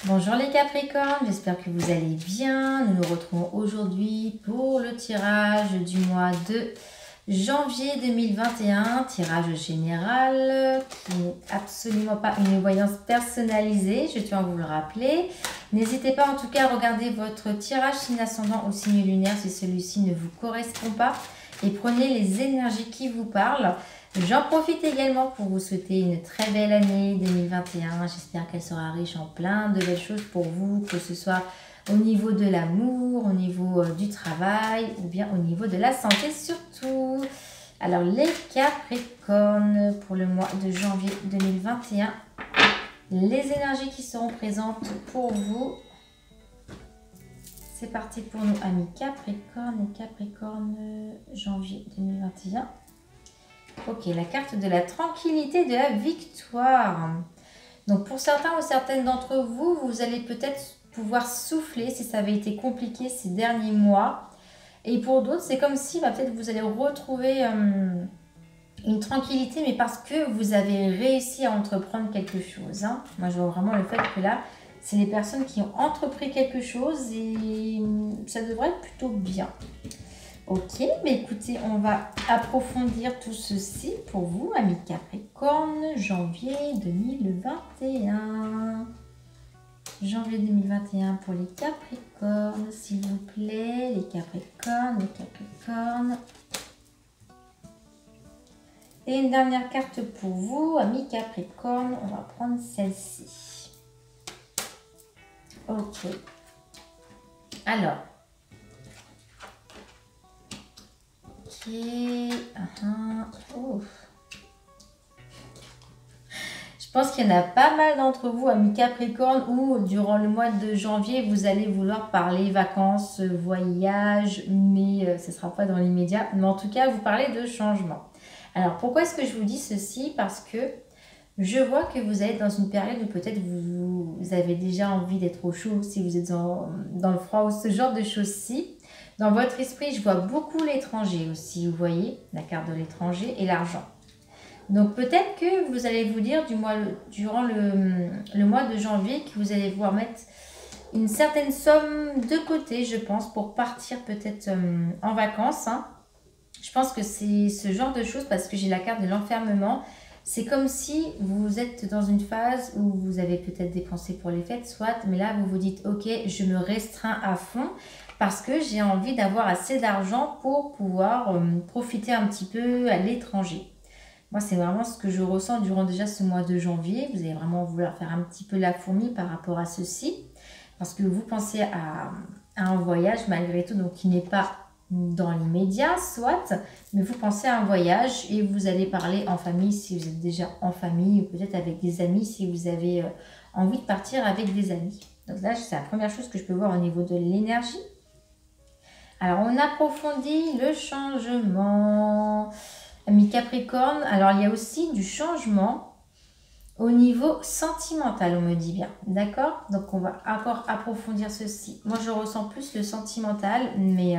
Bonjour les Capricornes, j'espère que vous allez bien. Nous nous retrouvons aujourd'hui pour le tirage du mois de janvier 2021, tirage général qui n'est absolument pas une voyance personnalisée, je tiens à vous le rappeler. N'hésitez pas en tout cas à regarder votre tirage signe ascendant ou signe lunaire si celui-ci ne vous correspond pas et prenez les énergies qui vous parlent. J'en profite également pour vous souhaiter une très belle année 2021. J'espère qu'elle sera riche en plein de belles choses pour vous, que ce soit au niveau de l'amour, au niveau du travail ou bien au niveau de la santé surtout. Alors les Capricornes pour le mois de janvier 2021, les énergies qui seront présentes pour vous. C'est parti pour nous amis Capricornes et Capricornes janvier 2021. Ok, la carte de la tranquillité, de la victoire. Donc pour certains ou certaines d'entre vous, vous allez peut-être pouvoir souffler si ça avait été compliqué ces derniers mois. Et pour d'autres, c'est comme si peut-être vous allez retrouver une tranquillité, mais parce que vous avez réussi à entreprendre quelque chose. Hein. Moi, je vois vraiment le fait que là, c'est les personnes qui ont entrepris quelque chose et ça devrait être plutôt bien. Ok, mais écoutez, on va approfondir tout ceci pour vous, amis Capricorne, janvier 2021. Janvier 2021 pour les Capricornes, s'il vous plaît, les Capricornes, les Capricornes. Et une dernière carte pour vous, amis Capricorne, on va prendre celle-ci. Ok. Alors. Oh. Je pense qu'il y en a pas mal d'entre vous, amis Capricorne, où durant le mois de janvier, vous allez vouloir parler vacances, voyage, mais ce ne sera pas dans l'immédiat. Mais en tout cas, vous parlez de changement. Alors, pourquoi est-ce que je vous dis ceci? Parce que je vois que vous êtes dans une période où peut-être vous avez déjà envie d'être au chaud, si vous êtes dans le froid ou ce genre de choses-ci. Dans votre esprit, je vois beaucoup l'étranger aussi, vous voyez, la carte de l'étranger et l'argent. Donc peut-être que vous allez vous dire durant le mois de janvier que vous allez pouvoir mettre une certaine somme de côté, je pense, pour partir peut-être en vacances. Hein. Je pense que c'est ce genre de choses parce que j'ai la carte de l'enfermement. C'est comme si vous êtes dans une phase où vous avez peut-être dépensé pour les fêtes, soit, mais là vous vous dites, ok, je me restreins à fond parce que j'ai envie d'avoir assez d'argent pour pouvoir profiter un petit peu à l'étranger. Moi, c'est vraiment ce que je ressens durant déjà ce mois de janvier. Vous allez vraiment vouloir faire un petit peu la fourmi par rapport à ceci. Parce que vous pensez à un voyage malgré tout, donc qui n'est pas dans l'immédiat, soit, mais vous pensez à un voyage et vous allez parler en famille si vous êtes déjà en famille ou peut-être avec des amis si vous avez envie de partir avec des amis. Donc là, c'est la première chose que je peux voir au niveau de l'énergie. Alors, on approfondit le changement. Ami Capricorne, alors il y a aussi du changement au niveau sentimental, on me dit bien. D'accord? Donc, on va encore approfondir ceci. Moi, je ressens plus le sentimental, mais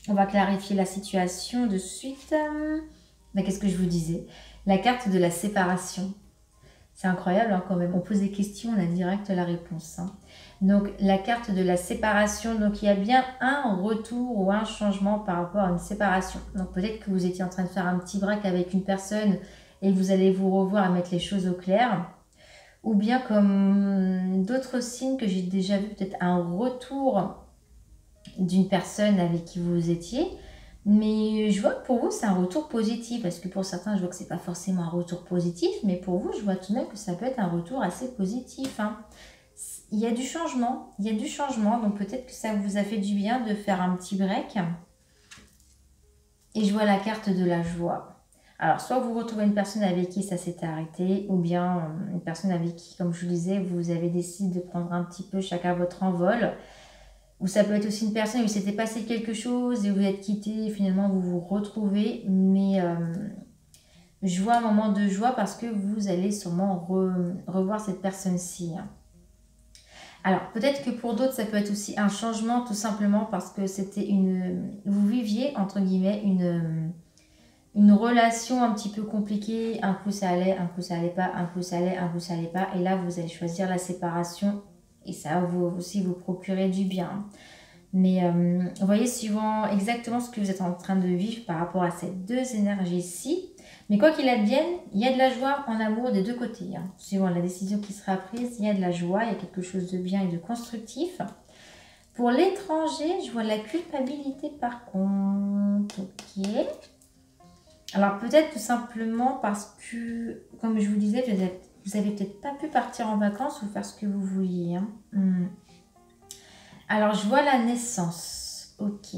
on va clarifier la situation de suite. Qu'est-ce que je vous disais? La carte de la séparation. C'est incroyable hein, quand même. On pose des questions, on a direct la réponse. Hein. Donc, la carte de la séparation. Donc, il y a bien un retour ou un changement par rapport à une séparation. Donc, peut-être que vous étiez en train de faire un petit break avec une personne et vous allez vous revoir à mettre les choses au clair. Ou bien comme d'autres signes que j'ai déjà vu, peut-être un retour d'une personne avec qui vous étiez. Mais je vois que pour vous, c'est un retour positif. Parce que pour certains, je vois que ce n'est pas forcément un retour positif. Mais pour vous, je vois tout de même que ça peut être un retour assez positif. Hein. Il y a du changement. Il y a du changement. Donc peut-être que ça vous a fait du bien de faire un petit break. Et je vois la carte de la joie. Alors, soit vous retrouvez une personne avec qui ça s'est arrêté. Ou bien une personne avec qui, comme je vous disais, vous avez décidé de prendre un petit peu chacun votre envol. Ou ça peut être aussi une personne où il s'était passé quelque chose et vous êtes quitté et finalement vous vous retrouvez. Mais je vois un moment de joie parce que vous allez sûrement revoir cette personne-ci. Alors peut-être que pour d'autres ça peut être aussi un changement tout simplement parce que c'était vous viviez entre guillemets une relation un petit peu compliquée. Un coup ça allait pas, un coup ça allait, un coup ça allait pas. Et là vous allez choisir la séparation Et ça va aussi vous procurer du bien. Mais vous voyez, suivant exactement ce que vous êtes en train de vivre par rapport à ces deux énergies-ci. Mais quoi qu'il advienne, il y a de la joie en amour des deux côtés. Hein. Suivant la décision qui sera prise, il y a de la joie, il y a quelque chose de bien et de constructif. Pour l'étranger, je vois la culpabilité par contre. Ok. Alors peut-être tout simplement parce que, comme je vous disais, vous avez peut-être pas pu partir en vacances ou faire ce que vous vouliez. Hein. Alors je vois la naissance. Ok.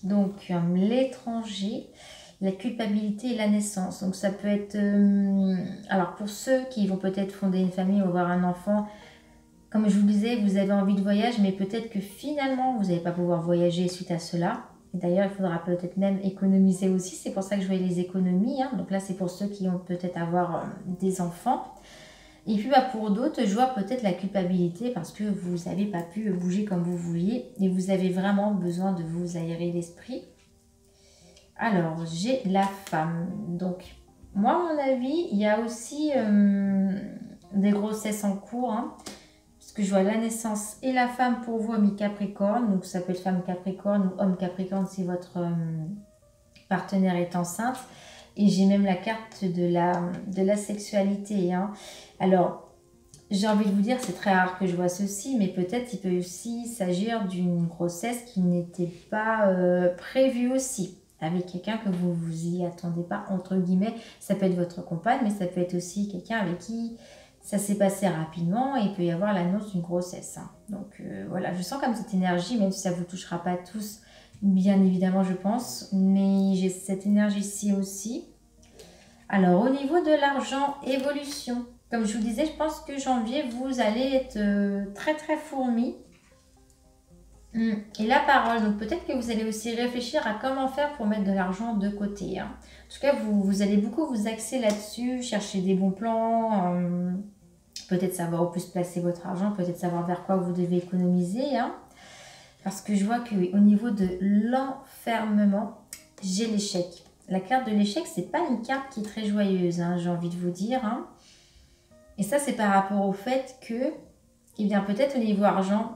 Donc l'étranger, la culpabilité et la naissance. Donc ça peut être... alors pour ceux qui vont peut-être fonder une famille ou avoir un enfant, comme je vous le disais, vous avez envie de voyage, mais peut-être que finalement, vous n'allez pas pouvoir voyager suite à cela. D'ailleurs, il faudra peut-être même économiser aussi. C'est pour ça que je voyais les économies. Hein. Donc là, c'est pour ceux qui vont peut-être avoir des enfants. Et puis pour d'autres, je vois peut-être la culpabilité parce que vous n'avez pas pu bouger comme vous vouliez et vous avez vraiment besoin de vous aérer l'esprit. Alors, j'ai la femme. Donc, moi, à mon avis, il y a aussi des grossesses en cours. Hein. Parce que je vois la naissance et la femme pour vous, ami Capricorne. Donc ça peut être femme Capricorne ou homme Capricorne si votre partenaire est enceinte. Et j'ai même la carte de la sexualité. Hein. Alors, j'ai envie de vous dire, c'est très rare que je vois ceci, mais peut-être il peut aussi s'agir d'une grossesse qui n'était pas prévue aussi. Avec quelqu'un que vous vous y attendez pas, entre guillemets. Ça peut être votre compagne, mais ça peut être aussi quelqu'un avec qui... ça s'est passé rapidement et il peut y avoir l'annonce d'une grossesse. Hein. Donc voilà, je sens comme cette énergie, même si ça ne vous touchera pas tous, bien évidemment je pense, mais j'ai cette énergie-ci aussi. Alors au niveau de l'argent, évolution. Comme je vous disais, je pense que janvier, vous allez être très très fourmi. Et la parole, donc peut-être que vous allez aussi réfléchir à comment faire pour mettre de l'argent de côté. Hein. En tout cas, vous allez beaucoup vous axer là-dessus, chercher des bons plans, peut-être savoir où plus placer votre argent, peut-être savoir vers quoi vous devez économiser. Hein. Parce que je vois qu'au niveau de l'enfermement, j'ai l'échec. La carte de l'échec, c'est pas une carte qui est très joyeuse, hein, j'ai envie de vous dire. Hein. Et ça, c'est par rapport au fait que, eh bien, peut-être au niveau argent,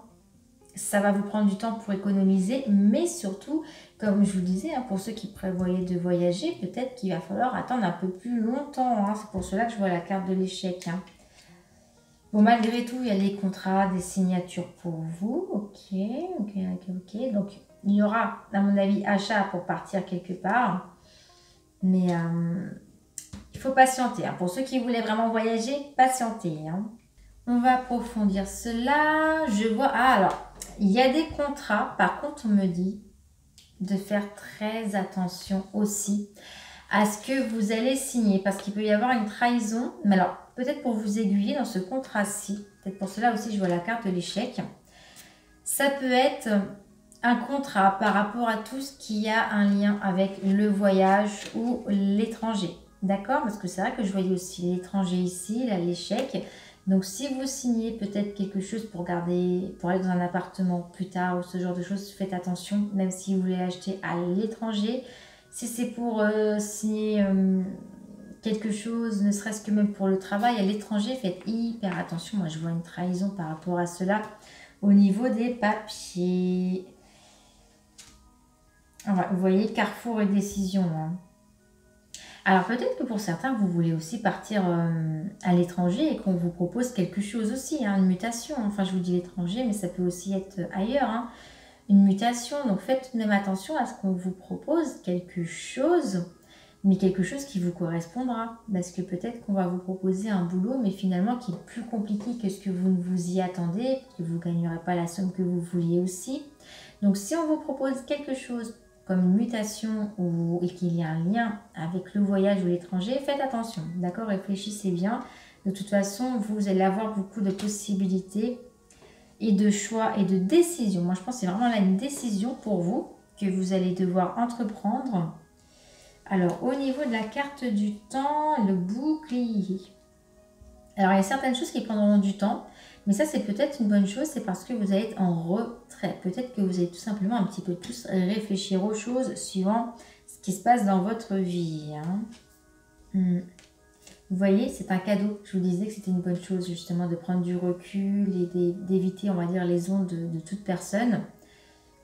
ça va vous prendre du temps pour économiser, mais surtout, comme je vous disais, hein, pour ceux qui prévoyaient de voyager, peut-être qu'il va falloir attendre un peu plus longtemps. Hein. C'est pour cela que je vois la carte de l'échec. Hein. Bon, malgré tout, il y a les contrats, des signatures pour vous. Ok. Donc, il y aura, à mon avis, achat pour partir quelque part. Mais il faut patienter. Hein. Pour ceux qui voulaient vraiment voyager, patienter. Hein. On va approfondir cela. Je vois... Ah, alors, il y a des contrats. Par contre, on me dit de faire très attention aussi à ce que vous allez signer. Parce qu'il peut y avoir une trahison. Mais alors, peut-être pour vous aiguiller dans ce contrat-ci. Peut-être pour cela aussi, je vois la carte de l'échec. Ça peut être un contrat par rapport à tout ce qui a un lien avec le voyage ou l'étranger. D'accord? Parce que c'est vrai que je voyais aussi l'étranger ici, là, l'échec. Donc, si vous signez peut-être quelque chose pour garder, pour aller dans un appartement plus tard ou ce genre de choses, faites attention, même si vous voulez acheter à l'étranger. Si c'est pour signer quelque chose, ne serait-ce que même pour le travail à l'étranger, faites hyper attention. Moi, je vois une trahison par rapport à cela au niveau des papiers. Voilà, vous voyez, carrefour et décision. Hein. Alors peut-être que pour certains, vous voulez aussi partir à l'étranger et qu'on vous propose quelque chose aussi, hein, une mutation. Enfin, je vous dis l'étranger, mais ça peut aussi être ailleurs. Hein, une mutation, donc faites même attention à ce qu'on vous propose quelque chose, mais quelque chose qui vous correspondra. Parce que peut-être qu'on va vous proposer un boulot, mais finalement qui est plus compliqué que ce que vous ne vous y attendez, que vous ne gagnerez pas la somme que vous vouliez aussi. Donc si on vous propose quelque chose comme une mutation et qu'il y a un lien avec le voyage ou l'étranger, faites attention, d'accord? Réfléchissez bien. De toute façon, vous allez avoir beaucoup de possibilités et de choix et de décisions. Moi, je pense que c'est vraiment là une décision pour vous que vous allez devoir entreprendre. Alors, au niveau de la carte du temps, le bouclier. Alors, il y a certaines choses qui prendront du temps. Mais ça, c'est peut-être une bonne chose, c'est parce que vous allez être en retrait. Peut-être que vous allez tout simplement un petit peu plus réfléchir aux choses suivant ce qui se passe dans votre vie. Hein. Vous voyez, c'est un cadeau. Je vous disais que c'était une bonne chose justement de prendre du recul et d'éviter, on va dire, les ondes de toute personne.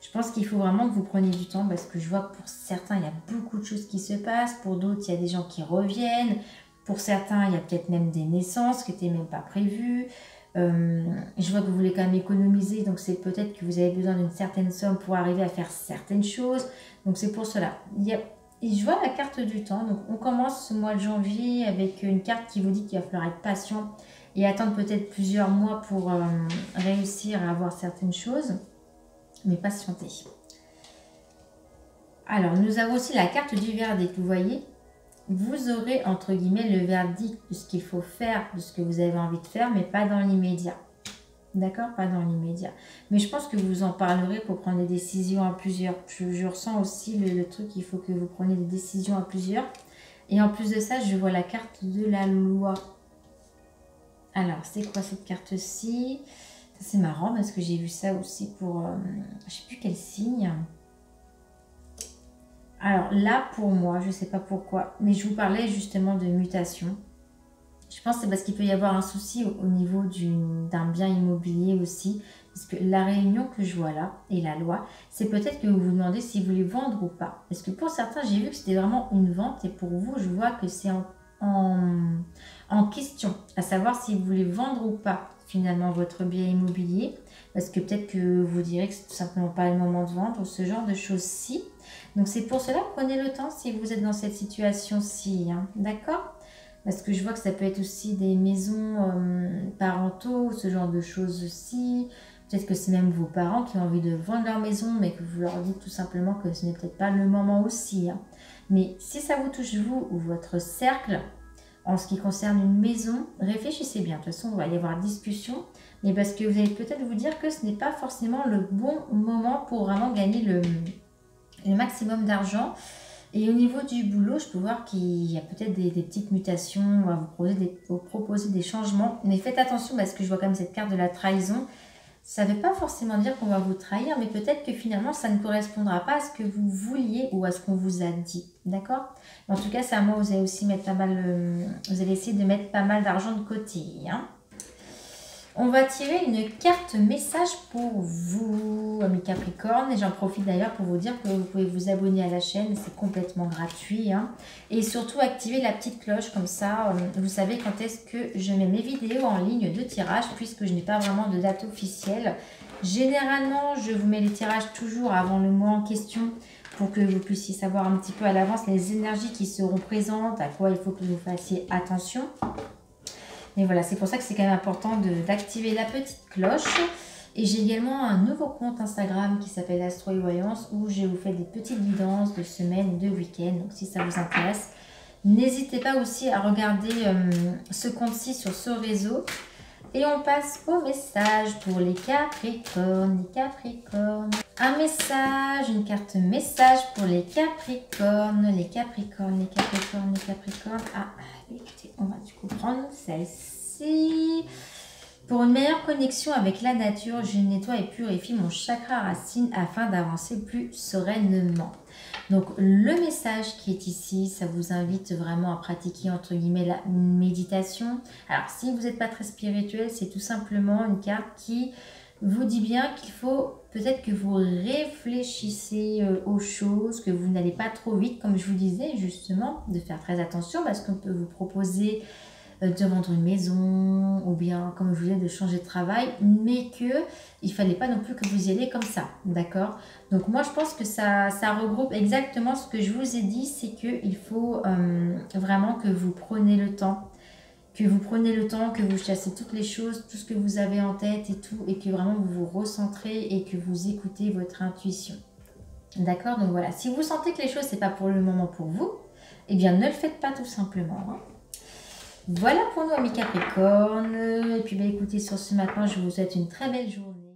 Je pense qu'il faut vraiment que vous preniez du temps parce que je vois que pour certains, il y a beaucoup de choses qui se passent. Pour d'autres, il y a des gens qui reviennent. Pour certains, il y a peut-être même des naissances qui n'étaient même pas prévues. Je vois que vous voulez quand même économiser. Donc, c'est peut-être que vous avez besoin d'une certaine somme pour arriver à faire certaines choses. Donc, c'est pour cela. Et je vois la carte du temps. Donc, on commence ce mois de janvier avec une carte qui vous dit qu'il va falloir être patient et attendre peut-être plusieurs mois pour réussir à avoir certaines choses. Mais patientez. Alors, nous avons aussi la carte du verdict. Vous voyez, vous aurez entre guillemets le verdict de ce qu'il faut faire, de ce que vous avez envie de faire, mais pas dans l'immédiat. D'accord? Pas dans l'immédiat. Mais je pense que vous en parlerez pour prendre des décisions à plusieurs. Je ressens aussi le truc, il faut que vous preniez des décisions à plusieurs. Et en plus de ça, je vois la carte de la loi. Alors, c'est quoi cette carte-ci? C'est marrant parce que j'ai vu ça aussi pour, je ne sais plus quel signe. Alors là, pour moi, je ne sais pas pourquoi, mais je vous parlais justement de mutation. Je pense que c'est parce qu'il peut y avoir un souci au niveau d'un bien immobilier aussi. Parce que la réunion que je vois là, et la loi, c'est peut-être que vous vous demandez si vous voulez vendre ou pas. Parce que pour certains, j'ai vu que c'était vraiment une vente. Et pour vous, je vois que c'est en question. À savoir si vous voulez vendre ou pas finalement votre bien immobilier. Parce que peut-être que vous direz que c'est tout simplement pas le moment de vendre ou ce genre de choses-ci. Donc c'est pour cela, prenez le temps si vous êtes dans cette situation-ci. Hein, d'accord ? Parce que je vois que ça peut être aussi des maisons parentaux, ce genre de choses aussi. Peut-être que c'est même vos parents qui ont envie de vendre leur maison, mais que vous leur dites tout simplement que ce n'est peut-être pas le moment aussi. Hein. Mais si ça vous touche vous ou votre cercle, en ce qui concerne une maison, réfléchissez bien. De toute façon, il va y avoir discussion. Mais parce que vous allez peut-être vous dire que ce n'est pas forcément le bon moment pour vraiment gagner le maximum d'argent. Et au niveau du boulot, je peux voir qu'il y a peut-être des petites mutations, on va vous proposer des changements. Mais faites attention parce que je vois quand même cette carte de la trahison. Ça ne veut pas forcément dire qu'on va vous trahir, mais peut-être que finalement, ça ne correspondra pas à ce que vous vouliez ou à ce qu'on vous a dit. D'accord? En tout cas, c'est à moi, vous allez aussi mettre pas mal, vous allez essayer de mettre pas mal d'argent de côté. Hein. On va tirer une carte message pour vous, amis Capricorne. Et j'en profite d'ailleurs pour vous dire que vous pouvez vous abonner à la chaîne. C'est complètement gratuit. Hein. Et surtout, activer la petite cloche. Comme ça, vous savez quand est-ce que je mets mes vidéos en ligne de tirage. Puisque je n'ai pas vraiment de date officielle. Généralement, je vous mets les tirages toujours avant le mois en question. Pour que vous puissiez savoir un petit peu à l'avance les énergies qui seront présentes. À quoi il faut que vous fassiez attention. Mais voilà, c'est pour ça que c'est quand même important d'activer la petite cloche. Et j'ai également un nouveau compte Instagram qui s'appelle Astro et Voyance où je vous fais des petites guidances de semaine, de week-end. Donc si ça vous intéresse, n'hésitez pas aussi à regarder ce compte-ci sur ce réseau. Et on passe au message pour les Capricornes. Les Capricornes. Un message, une carte message pour les Capricornes. Les Capricornes, les Capricornes, les Capricornes. Ah, écoutez, on va du coup prendre celle-ci. Pour une meilleure connexion avec la nature, je nettoie et purifie mon chakra racine afin d'avancer plus sereinement. Donc le message qui est ici, ça vous invite vraiment à pratiquer entre guillemets la méditation. Alors si vous n'êtes pas très spirituel, c'est tout simplement une carte qui vous dit bien qu'il faut peut-être que vous réfléchissez aux choses, que vous n'allez pas trop vite, comme je vous disais justement, de faire très attention parce qu'on peut vous proposer de vendre une maison ou bien, comme je vous disais, de changer de travail, mais qu'il ne fallait pas non plus que vous y alliez comme ça, d'accord? Donc moi, je pense que ça regroupe exactement ce que je vous ai dit, c'est qu'il faut vraiment que vous preniez le temps, que vous chassez toutes les choses, tout ce que vous avez en tête et tout, et que vraiment vous vous recentrez et que vous écoutez votre intuition. D'accord? Donc voilà, si vous sentez que les choses, c'est pas pour le moment pour vous, eh bien ne le faites pas tout simplement, hein. Voilà pour nous, amis Capricorne. Et puis, écoutez, sur ce matin, je vous souhaite une très belle journée.